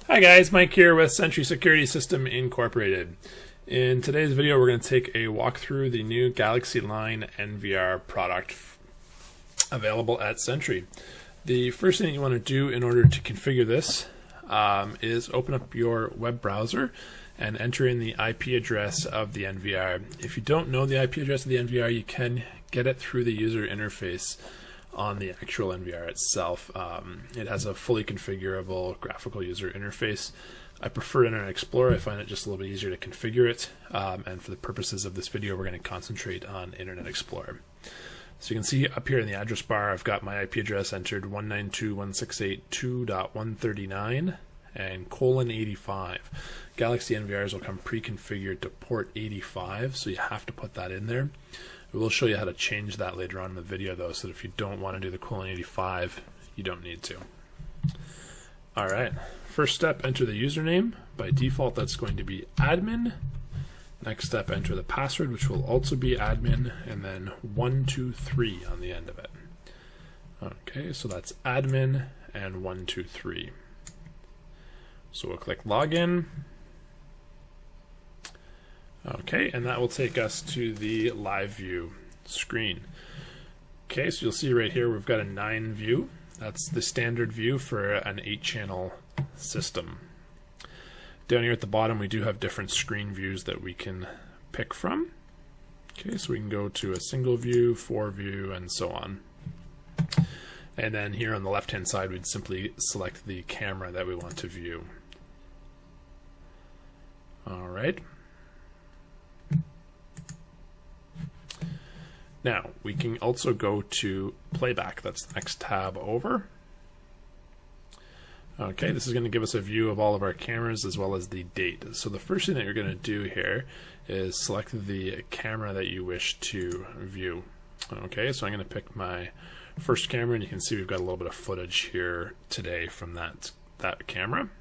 Hi guys, Mike here with Sentry Security Systems Incorporated. In today's video we're going to take a walk through the new Galaxy Line NVR product available at Sentry. The first thing you want to do in order to configure this is open up your web browser and enter in the IP address of the NVR. If you don't know the IP address of the NVR, you can get it through the user interface on the actual NVR itself. It has a fully configurable graphical user interface. I prefer Internet Explorer. I find it just a little bit easier to configure it, and for the purposes of this video we're going to concentrate on Internet Explorer. So you can see up here in the address bar I've got my IP address entered 192.168.2.139 and :85. Galaxy NVRs will come pre-configured to port 85, so you have to put that in there. We'll show you how to change that later on in the video though, so that if you don't want to do the :85, you don't need to. Alright, first step, enter the username. By default that's going to be admin. Next step, enter the password, which will also be admin, and then 123 on the end of it. Okay, so that's admin and 123. So we'll click login. Okay, and that will take us to the live view screen. Okay, so you'll see right here we've got a 9 view. That's the standard view for an 8-channel system. Down here at the bottom we do have different screen views that we can pick from. Okay, so we can go to a single view, 4 view, and so on. And then here on the left hand side we'd simply select the camera that we want to view. Alright. Now, we can also go to playback. That's the next tab over. Okay, this is going to give us a view of all of our cameras as well as the date. So the first thing that you're going to do here is select the camera that you wish to view. Okay, so I'm going to pick my first camera, and you can see we've got a little bit of footage here today from that camera.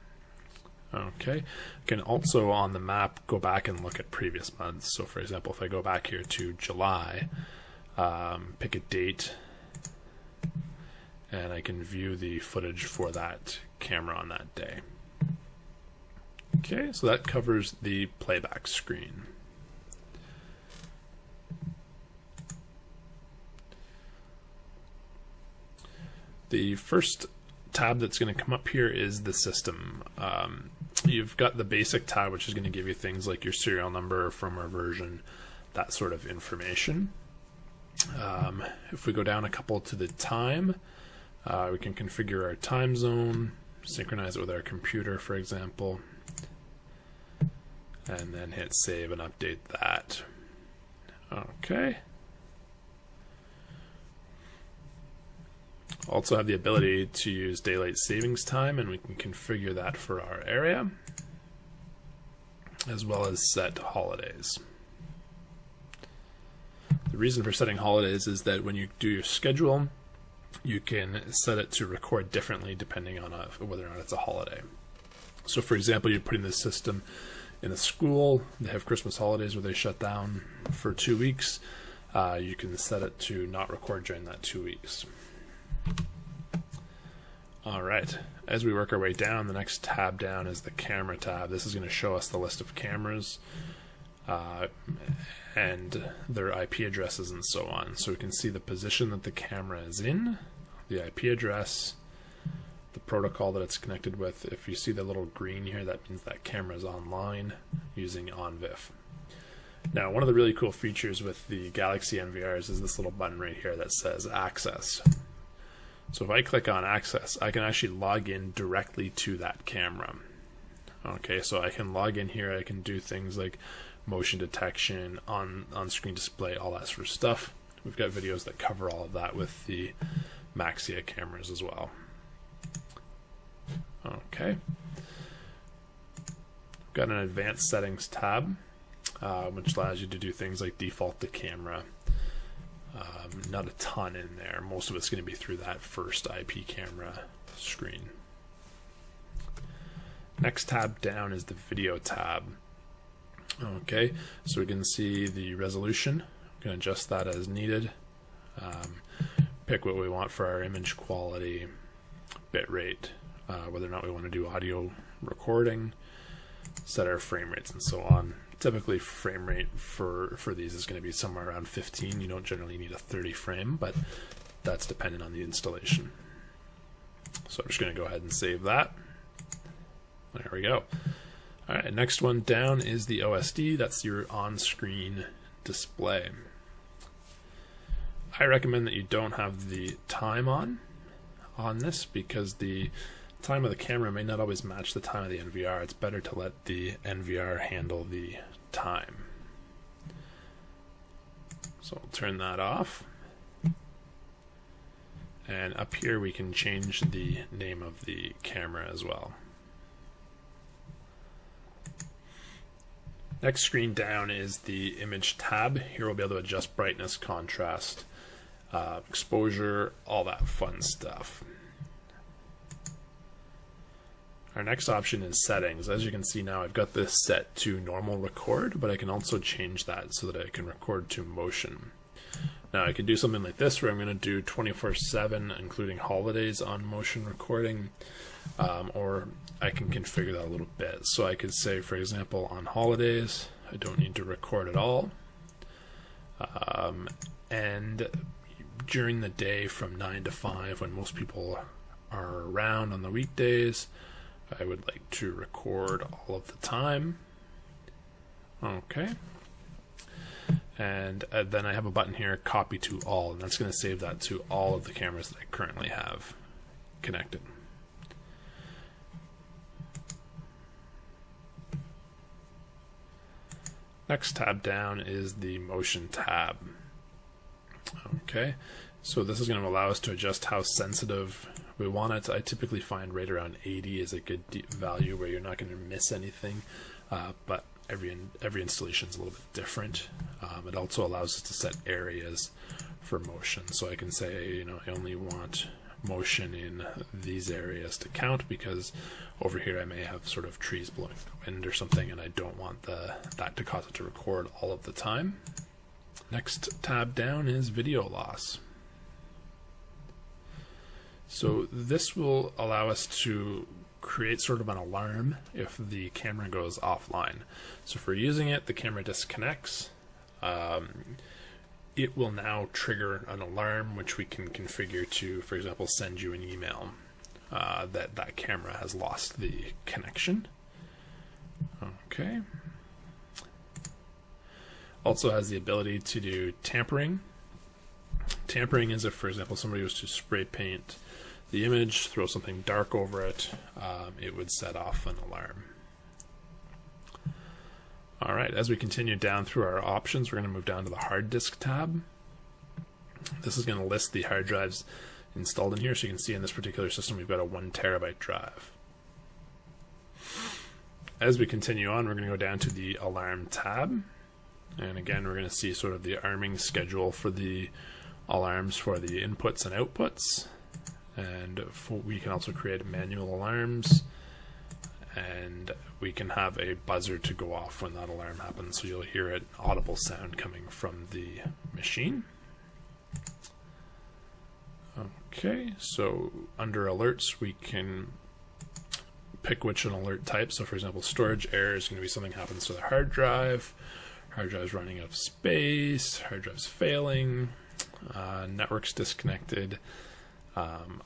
Okay, you can also on the map go back and look at previous months. So for example, if I go back here to July, pick a date, and I can view the footage for that camera on that day. Okay, so that covers the playback screen. The first tab that's going to come up here is the system. You've got the basic tab, which is going to give you things like your serial number, firmware version, that sort of information. If we go down a couple to the time, we can configure our time zone, synchronize it with our computer, for example, and then hit save and update that. Okay. Also have the ability to use daylight savings time, and we can configure that for our area, as well as set holidays. The reason for setting holidays is that when you do your schedule, you can set it to record differently depending on whether or not it's a holiday. So for example, you're putting this system in a school, they have Christmas holidays where they shut down for 2 weeks. You can set it to not record during that 2 weeks. Alright, as we work our way down, the next tab down is the camera tab. This is going to show us the list of cameras and their IP addresses and so on. So we can see the position that the camera is in, the IP address, the protocol that it's connected with. If you see the little green here, that means that camera is online using OnVIF. Now, one of the really cool features with the Galaxy NVRs is this little button right here that says Access. So if I click on Access, I can actually log in directly to that camera. Okay, so I can log in here, I can do things like motion detection, on-screen display, all that sort of stuff. We've got videos that cover all of that with the maXia cameras as well. Okay. We've got an advanced settings tab, which allows you to do things like default the camera. Not a ton in there. Most of it's going to be through that first IP camera screen. Next tab down is the video tab. Okay, so we can see the resolution. We can adjust that as needed. Pick what we want for our image quality, bitrate, whether or not we want to do audio recording, set our frame rates, and so on. Typically, frame rate for these is going to be somewhere around 15. You don't generally need a 30 frame, but that's dependent on the installation. So I'm just going to go ahead and save that. There we go. All right, next one down is the OSD. That's your on-screen display. I recommend that you don't have the time on this, because the time of the camera may not always match the time of the NVR. It's better to let the NVR handle the time. So I'll turn that off. And up here we can change the name of the camera as well. Next screen down is the image tab. Here we'll be able to adjust brightness, contrast, exposure, all that fun stuff. Our next option is settings. As you can see now, I've got this set to normal record, but I can also change that so that I can record to motion. Now I can do something like this, where I'm going to do 24/7, including holidays, on motion recording, or I can configure that a little bit. So I could say, for example, on holidays, I don't need to record at all. And during the day from 9 to 5, when most people are around on the weekdays, I would like to record all of the time. Okay. And then I have a button here, copy to all, and that's going to save that to all of the cameras that I currently have connected. Next tab down is the motion tab. Okay, so this is going to allow us to adjust how sensitive we want it. I typically find right around 80 is a good value where you're not going to miss anything, but every installation is a little bit different. It also allows us to set areas for motion. So I can say, I only want motion in these areas to count, because over here I may have sort of trees blowing in the wind or something, and I don't want that to cause it to record all of the time. Next tab down is video loss. So this will allow us to create sort of an alarm if the camera goes offline. So if we're using it, the camera disconnects. It will now trigger an alarm, which we can configure to, for example, send you an email that camera has lost the connection. Okay. Also has the ability to do tampering. Tampering is if, for example, somebody was to spray paint the image, throw something dark over it, it would set off an alarm. All right, as we continue down through our options, we're going to move down to the hard disk tab. This is going to list the hard drives installed in here. So you can see in this particular system, we've got a 1 terabyte drive. As we continue on, we're going to go down to the alarm tab. And again, we're going to see sort of the arming schedule for the alarms for the inputs and outputs. And we can also create manual alarms, and we can have a buzzer to go off when that alarm happens, so you'll hear an audible sound coming from the machine. Okay, so under alerts we can pick which an alert type. So for example, storage error is going to be something happens to the hard drive's running out of space, hard drive's failing, network's disconnected,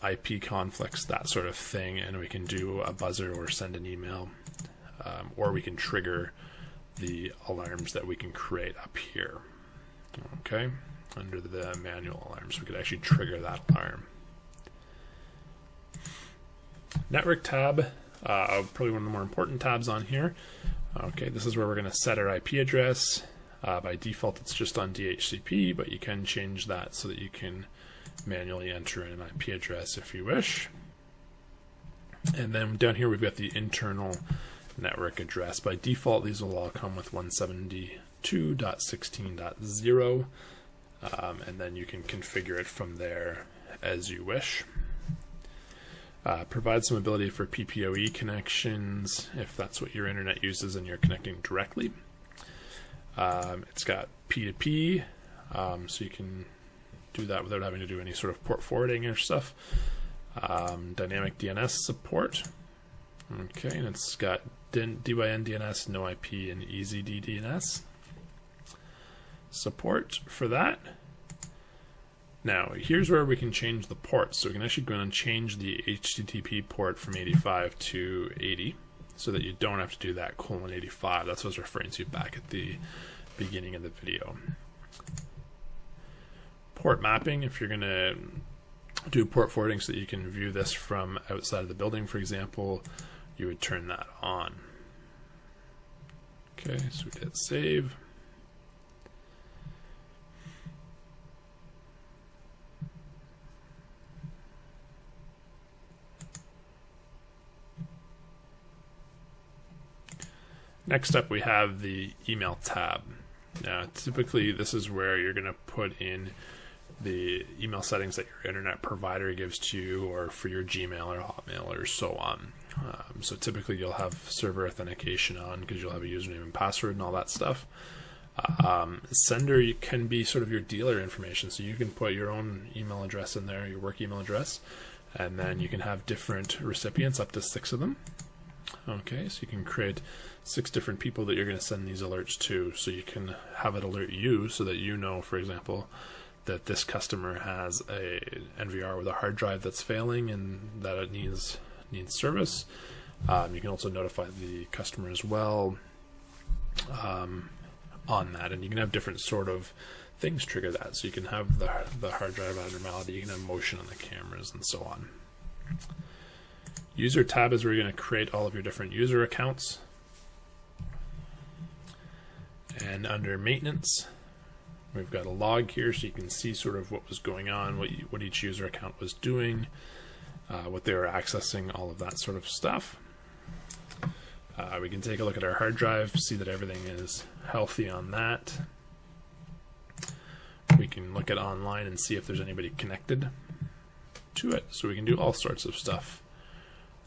IP conflicts, that sort of thing, and we can do a buzzer or send an email, or we can trigger the alarms that we can create up here. Okay, under the manual alarms, we could actually trigger that alarm. Network tab, probably one of the more important tabs on here. Okay, this is where we're going to set our IP address. By default, it's just on DHCP, but you can change that so that you can manually enter in an IP address if you wish. And then down here we've got the internal network address. By default, these will all come with 172.16.0, and then you can configure it from there as you wish. Provide some ability for PPoE connections if that's what your internet uses and you're connecting directly. It's got P2P, so you can do that without having to do any sort of port forwarding or stuff. Dynamic DNS support. Okay, and it's got DYN DNS, no IP, and EZD DNS support for that. Now, here's where we can change the ports. So we can actually go in and change the HTTP port from 85 to 80 so that you don't have to do that :85. That's what I was referring to back at the beginning of the video. Port mapping, if you're going to do port forwarding so that you can view this from outside of the building, for example, you would turn that on. Okay, so we hit save. Next up, we have the email tab. Now, typically, this is where you're going to put in the email settings that your internet provider gives to you, or for your Gmail or Hotmail or so on. So typically, you'll have server authentication on because you'll have a username and password and all that stuff. Sender can be sort of your dealer information, so you can put your own email address in there, your work email address, and then you can have different recipients, up to 6 of them. Okay, so you can create 6 different people that you're going to send these alerts to, so you can have it alert you so that you know, for example, that this customer has a NVR with a hard drive that's failing and that it needs service. You can also notify the customer as well on that, and you can have different sort of things trigger that. So you can have the hard drive abnormality, you can have motion on the cameras, and so on. User tab is where you're going to create all of your different user accounts. And under maintenance, we've got a log here, so you can see sort of what was going on, what each user account was doing, what they were accessing, all of that sort of stuff. We can take a look at our hard drive, see that everything is healthy on that. We can look at online and see if there's anybody connected to it. So we can do all sorts of stuff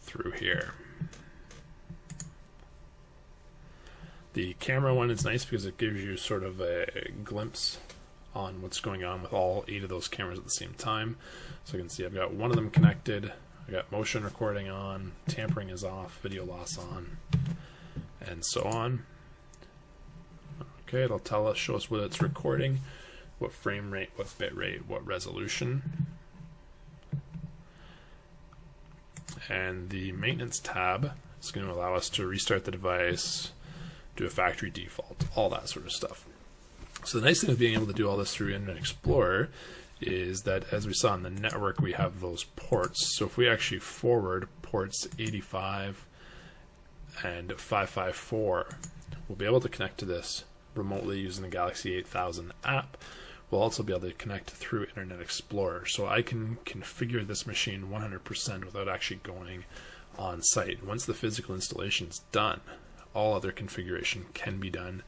through here. The camera one is nice because it gives you sort of a glimpse on what's going on with all 8 of those cameras at the same time. So you can see I've got one of them connected, I got motion recording on, tampering is off, video loss on, and so on. Okay, it'll show us what it's recording, what frame rate, what bit rate, what resolution. And the maintenance tab is going to allow us to restart the device, do a factory default, all that sort of stuff. So the nice thing with being able to do all this through Internet Explorer is that, as we saw in the network, we have those ports. So if we actually forward ports 85 and 554, we'll be able to connect to this remotely using the Galaxy 8000 app. We'll also be able to connect through Internet Explorer. So I can configure this machine 100% without actually going on site. Once the physical installation is done, all other configuration can be done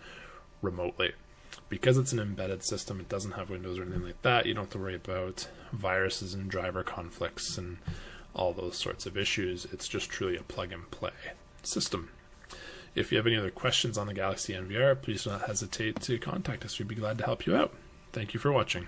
remotely. Because it's an embedded system, it doesn't have Windows or anything like that. You don't have to worry about viruses and driver conflicts and all those sorts of issues. It's just truly a plug-and-play system. If you have any other questions on the Galaxy NVR, please don't hesitate to contact us. We'd be glad to help you out. Thank you for watching.